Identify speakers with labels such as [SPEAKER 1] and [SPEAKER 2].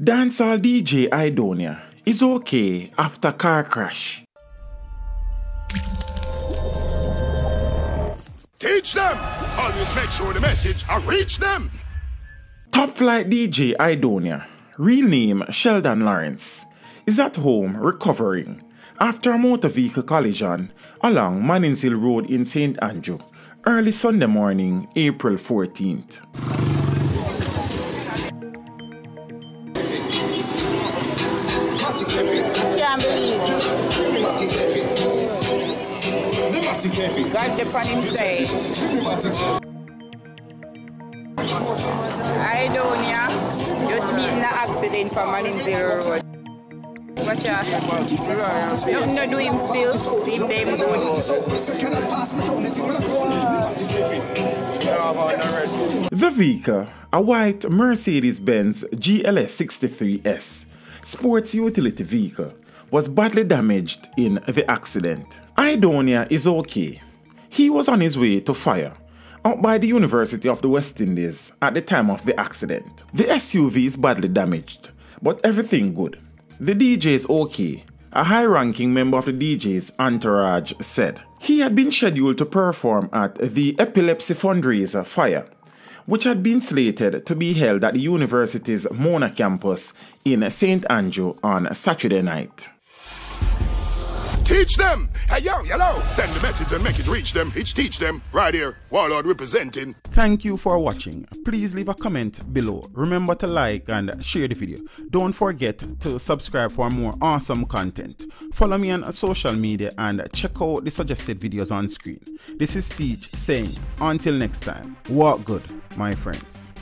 [SPEAKER 1] Dancehall DJ Aidonia is okay after car crash.
[SPEAKER 2] Teach them! Always make sure the message will reach them!
[SPEAKER 1] Top flight DJ Aidonia, real name Sheldon Lawrence, is at home recovering after a motor vehicle collision along Mannings Hill Road in St. Andrew early Sunday morning, April 14th.
[SPEAKER 3] Can't believe it. God Japan himself. Aidonia just meeting an accident from Mannings Hill Road. Watch out. Nothing to do him still. See him them good.
[SPEAKER 1] The vehicle, a white Mercedes-Benz GLS 63S sports utility vehicle, was badly damaged in the accident. Aidonia is okay. He was on his way to fire out by the University of the West Indies at the time of the accident. The SUV is badly damaged, but everything good. The DJ is okay, a high-ranking member of the DJ's entourage said. He had been scheduled to perform at the epilepsy fundraiser Fire, which had been slated to be held at the university's Mona campus in St. Andrew on Saturday night.
[SPEAKER 2] Teach them! Hey, yo, hello! Send the message and make it reach them. It's teach them. Right here, Warlord representing.
[SPEAKER 1] Thank you for watching. Please leave a comment below. Remember to like and share the video. Don't forget to subscribe for more awesome content. Follow me on social media and check out the suggested videos on screen. This is Teach saying, until next time, walk good, my friends.